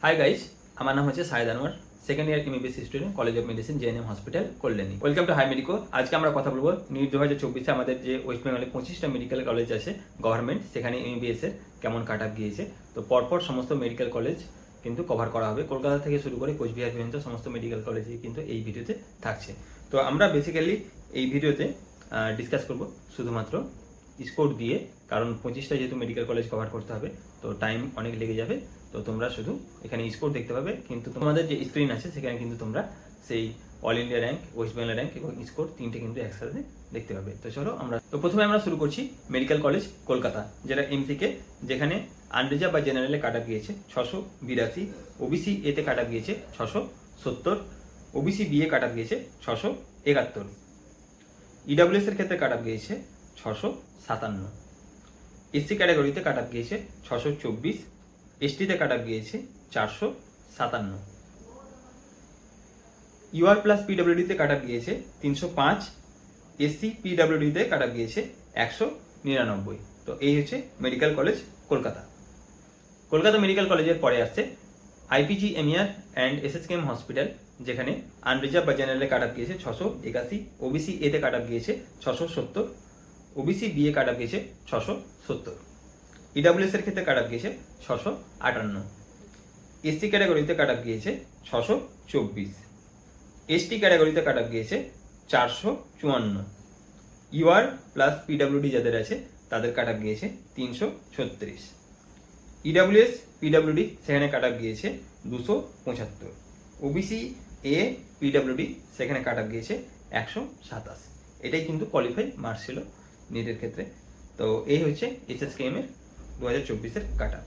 Hi guys, আমার নাম হচ্ছে Saeed Anwar, second year MBBS student, college of medicine, JNM hospital, Kalyani. Welcome to hi medico. আজকে আমরা কথা বলবো নিট 2024-এ আমাদের যে ওয়েস্ট বেঙ্গলে 25টা মেডিকেল কলেজ আছে গভর্নমেন্ট, সেখানে এমবিবিএস এর কেমন কাট অফ গিয়েছে। তো পরপর সমস্ত মেডিকেল কলেজ কিন্তু কভার করা হবে, কলকাতা থেকে শুরু করে কোচবিহার পর্যন্ত সমস্ত মেডিকেল কলেজই কিন্তু এই ভিডিওতে থাকছে। তো আমরা বেসিক্যালি এই ভিডিওতে ডিসকাস করব শুধুমাত্র স্কোর দিয়ে, কারণ 25টা যেহেতু মেডিকেল কলেজ কভার করতে হবে তো টাইম অনেক লেগে যাবে। তো তোমরা শুধু এখানে স্কোর দেখতে পাবে, কিন্তু তোমাদের যে স্ক্রিন আছে সেখানে কিন্তু তোমরা সেই all India rank, West Bengal rank এবং স্কোর তিনটে কিন্তু একসাথে দেখতে পাবে। তো চলো প্রথমে আমরা শুরু করছি মেডিকেল কলেজ কলকাতা, যেটা এমসিকে, যেখানে আনরিজার্ভ বা জেনারেলে কাটা গিয়েছে 682, ওবিসি এতে কাটা গিয়েছে 670, ওবিসি বিএ কাটা গিয়েছে 671, ইডাব্লিউএস এর ক্ষেত্রে কাটা গিয়েছে 657, এসসি ক্যাটাগরিতে কাট অফ গিয়েছে 624, এসটিতে কাট অফ গিয়েছে 457, ইউআর প্লাস পিডব্লিউডিতে কাট অফ গিয়েছে 305, এসসি পিডব্লিউডিতে কাট অফ গিয়েছে 199। তো এই হচ্ছে medical college Kolkata. Kolkata medical কলেজের পরে আসছে আইপিজি এমইআর অ্যান্ড এসএসকেএম হসপিটাল, যেখানে আনরিজার্ভ বা জেনারেলে কাট অফ গিয়েছে 681, ওবিসি এতে কাট অফ গিয়েছে 670, ওবিসি বিএ কাট অফ গিয়েছে 670, ইডাব্লিউএস এর ক্ষেত্রে কাট অফ গিয়েছে 658, এসসি ক্যাটাগরিতে কাট অফ গিয়েছে 624, এসটি ক্যাটাগরিতে কাট অফ গিয়েছে 454, ইউআর প্লাস পিডব্লিউডি যাদের আছে তাদের কাট অফ গিয়েছে 336, ইডাব্লিউএস পিডব্লিউডি সেখানে কাট অফ গিয়েছে 275, ওবিসি এ পিডব্লিউডি সেখানে কাট অফ গিয়েছে 127। এটাই কিন্তু কোয়ালিফাই মার্কস ছিল নিটের ক্ষেত্রে। তো এই হচ্ছে এসএসকেএম এর 2024-এর কাট অফ।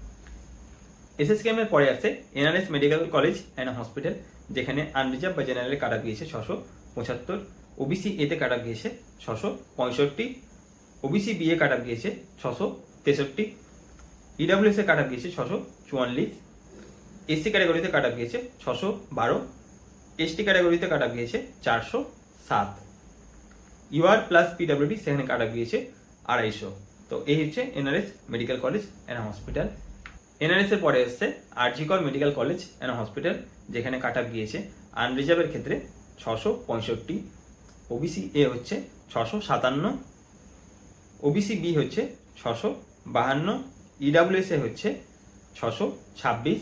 এসএসকেএম এর পরে আছে NRS medical college and hospital, যেখানে আনরিজার্ভ বা জেনারেলে কাট অফ গিয়েছে 675, ওবিসি এতে কাট অফ গিয়েছে 665, ওবিসি বিএ কাট অফ গিয়েছে 663, ইডাব্লিউএস এ কাট অফ গিয়েছে 644, এসসি ক্যাটাগরিতে কাট অফ গিয়েছে 612, এসটি ক্যাটাগরিতে কাট অফ গিয়েছে 407, ইউআর প্লাস পিডব্লিউডি সেখানে কাট অফ গিয়েছে 250। তো এই হচ্ছে NRS medical college and hospital. NRS এর পরে এসছে আরজি কর মেডিকেল কলেজ অ্যান্ড হসপিটাল, যেখানে কাট অফ গিয়েছে আনরিজার্ভের ক্ষেত্রে 665, ওবিসি এ হচ্ছে 657, ওবিসি বি হচ্ছে 652, ইডাব্লিউএস এ হচ্ছে 626,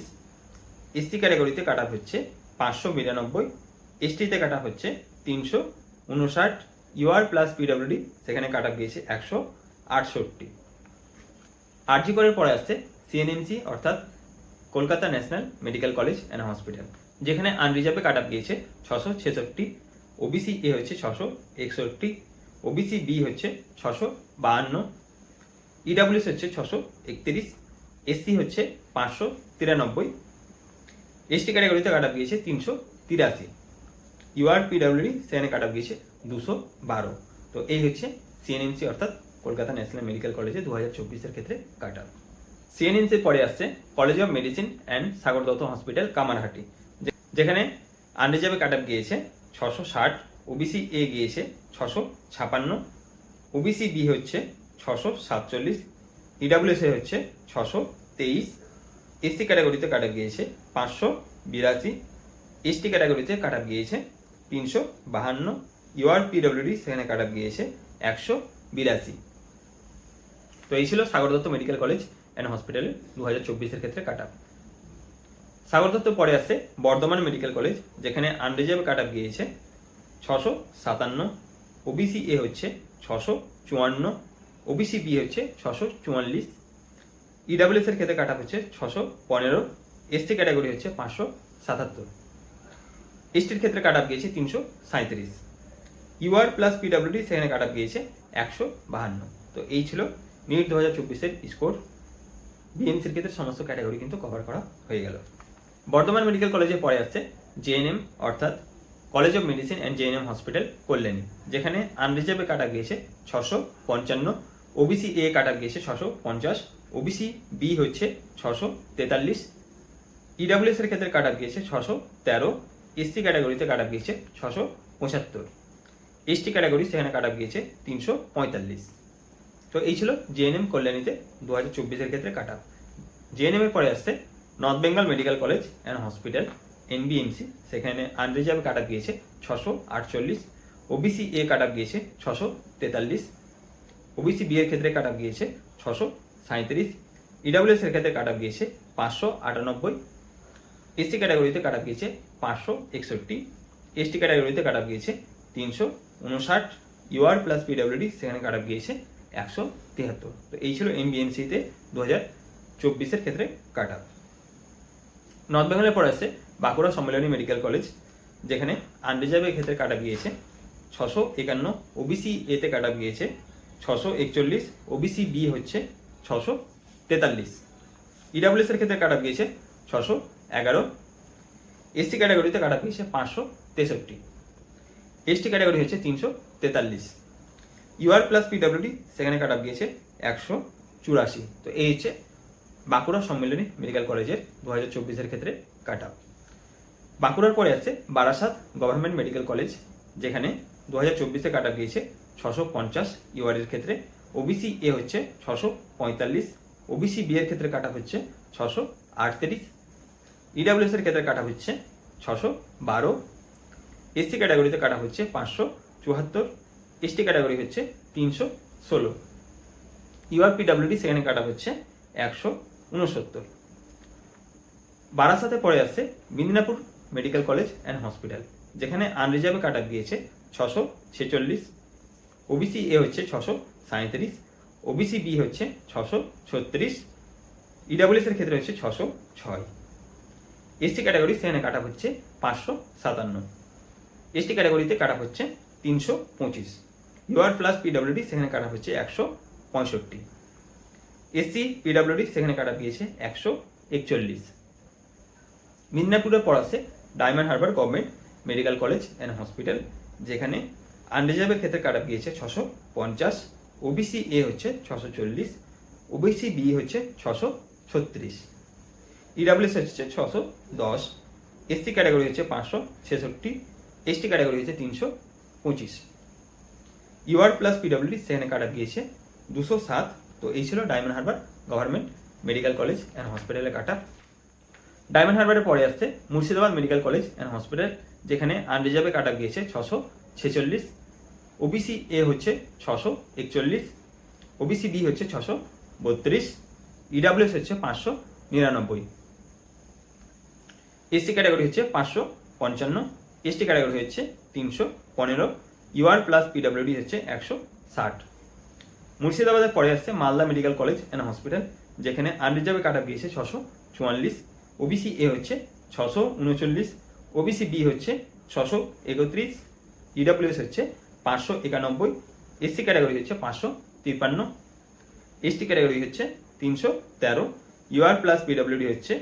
এসসি ক্যাটাগরিতে কাট অফ হচ্ছে 592, এসটিতে কাট অফ হচ্ছে 359, ইউআর প্লাস পিডব্লিউডি সেখানে কাট অফ গিয়েছে 168। আরজি করের পরে আসছে সিএনএমসি অর্থাৎ Kolkata national medical college and hospital, যেখানে আনরিজার্ভে কাট অফ গিয়েছে 666, ওবিসি এ হচ্ছে 661, ওবিসি বি হচ্ছে 652, ইডাব্লিউএস হচ্ছে 631, এসসি হচ্ছে 593, এসটি ক্যাটাগরিতে কাট অফ গিয়েছে 383, ইউআর পিডব্লিউডি সেখানে কাট অফ গিয়েছে 212। তো এই হচ্ছে সিএনএমসি অর্থাৎ কলকাতা ন্যাশনাল মেডিকেল কলেজে 2024-এর ক্ষেত্রে কাট অফ। সিএনএমসির পরে আসছে college of medicine and Sagar Dutta hospital, Kamarhati, যেখানে আনরিজার্ভে কাট অফ গিয়েছে 660, ওবিসি এ গিয়েছে 656, ওবিসি বি হচ্ছে 647, ইডাব্লিউএস এ হচ্ছে 623, এসসি ক্যাটাগরিতে কাট অফ গিয়েছে 582, এসটি ক্যাটাগরিতে কাট অফ গিয়েছে 352, ইউআর পিডব্লিউডি সেখানে কাট অফ গিয়েছে 182। তো এই ছিল Sagar Dutta medical college and হসপিটালে 2024-এর ক্ষেত্রে কাট অফ। সাগর দত্ত পরে আসছে বর্ধমান মেডিকেল কলেজ, যেখানে আনরিজার্ভ কাট অফ গিয়েছে 657, ওবিসি এ হচ্ছে 654, ওবিসি বি হচ্ছে 644, ইডাব্লিউএস এর ক্ষেত্রে কাট অফ হচ্ছে 615, এসসি ক্যাটাগরি হচ্ছে 577, এসটির ক্ষেত্রে কাট অফ গিয়েছে 337, ইউআর প্লাস পিডব্লিউডি সেখানে কাট অফ গিয়েছে 152। তো এই ছিল নিট 2024-এর স্কোর। বিএমসির ক্ষেত্রে সমস্ত ক্যাটাগরি কিন্তু কভার করা হয়ে গেল। বর্ধমান মেডিকেল কলেজের পরে আসছে জেএনএম অর্থাৎ college of medicine and GNM hospital, Kalyani, যেখানে আনরিজার্ভে কাট অফ গিয়েছে 655, ওবিসি এ কাট অফ গিয়েছে 650, ওবিসি বি হচ্ছে 643, ইডাব্লিউএস এর ক্ষেত্রে কাট অফ গিয়েছে 613, এসসি ক্যাটাগরিতে কাট অফ গিয়েছে 675, এসটি ক্যাটাগরি সেখানে কাট অফ গিয়েছে 345। তো এই ছিল জেএনএম কল্যাণীতে 2024-এর ক্ষেত্রে কাট অফ। জেএনএম এর পরে আসছে north Bengal medical college and hospital NBMC, সেখানে আনরিজার্ভ কাট অফ গিয়েছে 648, ওবিসি এ কাট অফ গিয়েছে 643, ওবিসি বি এর ক্ষেত্রে কাট অফ গিয়েছে 637, ইডাব্লিউএস এর ক্ষেত্রে কাট অফ গিয়েছে 598, এসসি ক্যাটাগরিতে কাট অফ গিয়েছে 561, এসটি ক্যাটাগরিতে কাট অফ গিয়েছে 359, ইউআর প্লাস পিডব্লিউডি সেখানে কাট অফ গিয়েছে 173। তো এই ছিল NBMC-তে 2024-এর ক্ষেত্রে কাট অফ। নর্থ বেঙ্গলের পর আছে বাঁকুড়া সম্মেলনী মেডিকেল কলেজ, যেখানে আনরিজার্ভের ক্ষেত্রে কাট অফ গিয়েছে 651, ওবিসি এতে কাট অফ গিয়েছে 641, ওবিসি বি হচ্ছে 643, ইডাব্লিউএস এর ক্ষেত্রে কাট অফ গিয়েছে 611, এসসি ক্যাটাগরিতে কাট অফ গিয়েছে 563, এসটি ক্যাটাগরি হচ্ছে 343, ইউআর প্লাস পিডব্লিউডি সেখানে কাট অফ গিয়েছে 184। তো এই হচ্ছে বাঁকুড়া সম্মেলনী মেডিকেল কলেজের 2024-এর ক্ষেত্রে কাট অফ। বাঁকুড়ার পরে আছে বারাসাত গভর্নমেন্ট মেডিকেল কলেজ, যেখানে 2024-এ কাট অফ গিয়েছে 650 ইউআর এর ক্ষেত্রে, ওবিসি এ হচ্ছে 645, ওবিসি বি এর ক্ষেত্রে কাট অফ হচ্ছে 638, ইডাব্লিউএস এর ক্ষেত্রে কাট অফ হচ্ছে 612, এসসি ক্যাটাগরিতে কাট অফ হচ্ছে 574, এসটি ক্যাটাগরি হচ্ছে 316, ইউআরপিডব্লিউডি সেখানে কাট অফ হচ্ছে 169। বারাসাতে পরে আসছে Midnapore medical college and hospital, যেখানে আনরিজার্ভে কাট অফ গিয়েছে 646, ওবিসি এ হচ্ছে 637, ওবিসি বি হচ্ছে 636, ইডাব্লিউএস এর ক্ষেত্রে হচ্ছে 606, এসসি ক্যাটাগরি সেখানে কাট অফ হচ্ছে 557, এসটি ক্যাটাগরিতে কাট অফ হচ্ছে 325, ইউআর প্লাস পিডব্লিউডি সেখানে কাট অফ হচ্ছে 165, এসসি পিডব্লিউডি সেখানে কাট অফ গিয়েছে 141। মিদনাপুরের পর আছে diamond Harbour government medical college and hospital, যেখানে আনরিজার্ভের ক্ষেত্রে কাট অফ গিয়েছে 650, ওবিসি এ হচ্ছে 640, ওবিসি বি হচ্ছে 636, ইডাব্লিউএস হচ্ছে 610, এসসি ক্যাটাগরি হচ্ছে 566, এসটি ক্যাটাগরি হচ্ছে 325, ইউআর প্লাস পিডব্লিউডি সেখানে কাট অফ গিয়েছে 207। তো এই ছিল diamond Harbour government medical college and হসপিটালের কাট অফ। ডায়মন্ড হারবারের পরে আসছে Murshidabad medical college and hospital, যেখানে আনরিজার্ভে কাট অফ গিয়েছে 646, ওবিসি এ হচ্ছে 641, ওবিসি বি হচ্ছে 632, ইডাব্লিউএস হচ্ছে 599, এসসি ক্যাটাগরি হচ্ছে 555, এসটি ক্যাটাগরি হচ্ছে 315, ইউআর প্লাস পিডব্লিউডি হচ্ছে 160। মুর্শিদাবাদের পরে আসছে Malda medical college and hospital, যেখানে আনরিজার্ভে কাট অফ গিয়েছে 644, ওবিসি এ হচ্ছে 639, ওবিসি বি হচ্ছে 631, ইডাব্লিউএস হচ্ছে 591, এসসি ক্যাটাগরি হচ্ছে 553, এসটি ক্যাটাগরি হচ্ছে 313, ইউআর প্লাস পিডব্লিউডি হচ্ছে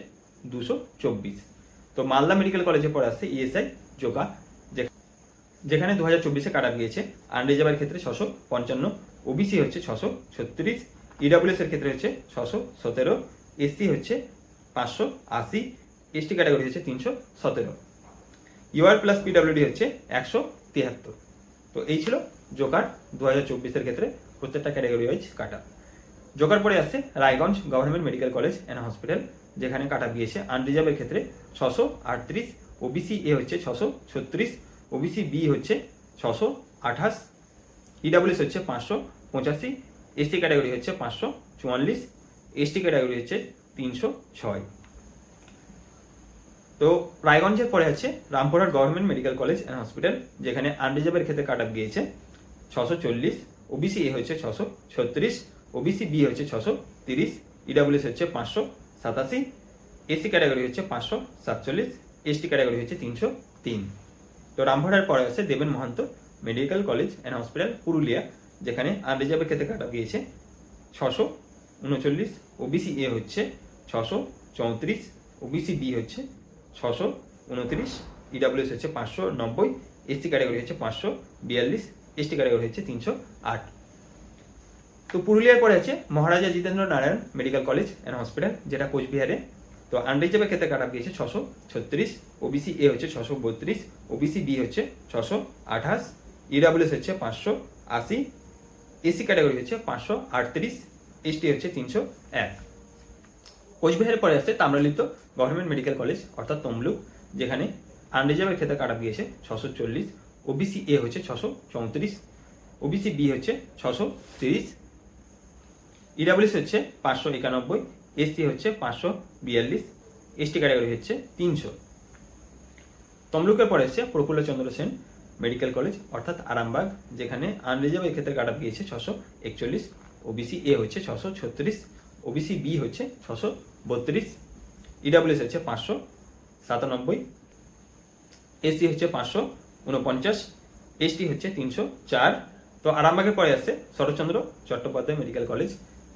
224। তো মালদা মেডিকেল কলেজে পরে আসছে ইএসআই জোকা, যেখানে 2024-এ কাট অফ গিয়েছে আনরিজার্ভের ক্ষেত্রে 655, ওবিসি হচ্ছে 636, ইডাব্লিউএস এর ক্ষেত্রে হচ্ছে 617, এসসি হচ্ছে 580, এসটি ক্যাটাগরি হচ্ছে 317, ইউআর প্লাস পিডব্লিউডি হচ্ছে 173। তো এই ছিল জোকার 2024-এর ক্ষেত্রে প্রত্যেকটা category wise cut off. Joker পরে আসছে Raiganj government medical college and hospital, যেখানে কাট অফ গিয়েছে আনরিজার্ভের ক্ষেত্রে 638, ওবিসি এ হচ্ছে 636, ওবিসি বি হচ্ছে 628, ইডাব্লিউএস হচ্ছে 585, এসসি ক্যাটাগরি হচ্ছে 544, এসটি ক্যাটাগরি হচ্ছে 306। তো রায়গঞ্জের পরে আছে Rampurhat government medical college and hospital, যেখানে আনরিজার্ভের ক্ষেত্রে কাট অফ গিয়েছে 640, ওবিসি এ হচ্ছে 636, ওবিসি বি হচ্ছে 630, ইডাব্লিউএস হচ্ছে 587, এসসি ক্যাটাগরি হচ্ছে 547, এসটি ক্যাটাগরি হচ্ছে 303। তো রামপুরহাটের পরে আছে Deben Mahanta medical college and hospital Purulia, যেখানে আনরিজার্ভের ক্ষেত্রে কাট অফ গিয়েছে 639, ওবিসি এ হচ্ছে 634, ওবিসি বি হচ্ছে 629, ইডাব্লিউএস হচ্ছে 590, এসসি ক্যাটাগরি হচ্ছে 542, এসটি ক্যাটাগরি হচ্ছে 308। তো পুরুলিয়ার পরে আছে Maharaja Jitendra Narayan medical college and hospital, যেটা কোচবিহারে। তো আনরিজার্ভের ক্ষেত্রে কাট অফ গিয়েছে 636, ওবিসি এ হচ্ছে 632, ওবিসি বি হচ্ছে 628, ইডাব্লিউএস হচ্ছে 580, এসসি ক্যাটাগরি হচ্ছে 538, এসটি হচ্ছে 301। কোচবিহারের পরে আসছে তাম্রলিপ্ত গভর্নমেন্ট মেডিকেল কলেজ অর্থাৎ তমলুক, যেখানে আনরিজার্ভের ক্ষেত্রে কাট অফ গিয়েছে 640, ওবিসি এ হচ্ছে 634, ওবিসি বি হচ্ছে 630, ইডাব্লিউএস হচ্ছে 591, এসসি হচ্ছে 542, এসটি ক্যাটাগরি হচ্ছে 300। তমলুকের পরে হচ্ছে প্রফুল্লচন্দ্র সেন মেডিকেল কলেজ অর্থাৎ আরামবাগ, যেখানে আনরিজার্ভের ক্ষেত্রে কাট অফ গিয়েছে 641, ওবিসি এ হচ্ছে 636, ওবিসি বি হচ্ছে 632, ইডাব্লিউএস হচ্ছে 597, এসসি হচ্ছে 549, এসটি হচ্ছে 304। তো আরামবাগের পরে আসছে শরৎচন্দ্র চট্টোপাধ্যায় মেডিকেল কলেজ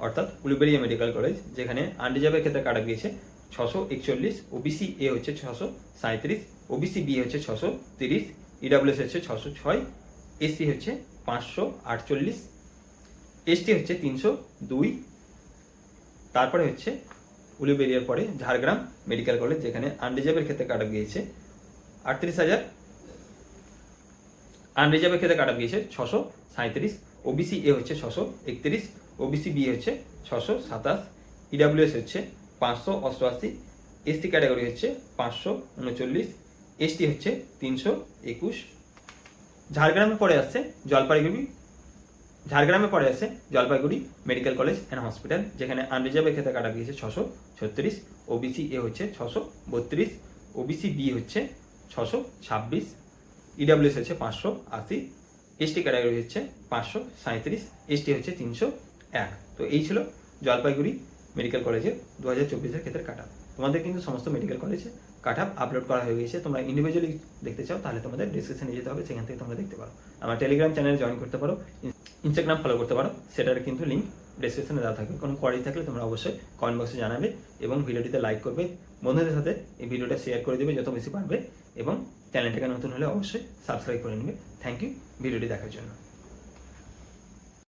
অর্থাৎ উলুবেড়িয়া মেডিকেল কলেজ, যেখানে আনরিজার্ভের ক্ষেত্রে কাট অফ গিয়েছে 641, ওবিসি এ হচ্ছে 637, ওবিসি বি হচ্ছে 630, ইডাব্লিউএস হচ্ছে 606, এসসি হচ্ছে 548, এসটি হচ্ছে 302। তারপরে হচ্ছে উলুবেড়িয়ার পরে ঝাড়গ্রাম মেডিকেল কলেজ, যেখানে আনরিজার্ভের ক্ষেত্রে কাট অফ গিয়েছে 38,000, আনরিজার্ভের ক্ষেত্রে কাট অফ গিয়েছে 637, ওবিসি এ হচ্ছে 631, ওবিসি বি হচ্ছে 627, ইডাব্লিউএস হচ্ছে 588, এসটি ক্যাটাগরি হচ্ছে 539, এসটি হচ্ছে 321। ঝাড়গ্রামে পরে আসছে Jalpaiguri medical college and hospital, যেখানে আনরিজার্ভের ক্ষেত্রে কাটা গিয়েছে 636, ওবিসি এ হচ্ছে 632, ওবিসি বি হচ্ছে 626, ইডাব্লিউএস হচ্ছে 580, এসটি ক্যাটাগরি হচ্ছে 537, এসটি হচ্ছে 301। তো এই ছিল জলপাইগুড়ি মেডিকেল কলেজের 2024-এর ক্ষেত্রে কাট অফ। তোমাদের কিন্তু সমস্ত মেডিকেল কলেজে কাট অফ আপলোড করা হয়ে গেছে। তোমরা ইন্ডিভিজুয়ালি দেখতে চাও তাহলে তোমাদের ডিসক্রিপশনে যেতে হবে, সেখান থেকে তোমরা দেখতে পারো। আমার টেলিগ্রাম চ্যানেলে জয়েন করতে পারো, ইনস্টাগ্রাম ফলো করতে পারো, সেটার কিন্তু লিঙ্ক ডিসক্রিপশনে দেওয়া থাকবে। কোনো কোয়ারি থাকলে তোমরা অবশ্যই কমেন্ট বক্সে জানাবে এবং ভিডিওটিতে লাইক করবে, বন্ধুদের সাথে এই ভিডিওটা শেয়ার করে দেবে যত বেশি পারবে, এবং চ্যানেলটাকে নতুন হলে অবশ্যই সাবস্ক্রাইব করে নেবে। থ্যাংক ইউ ভিডিওটি দেখার জন্য।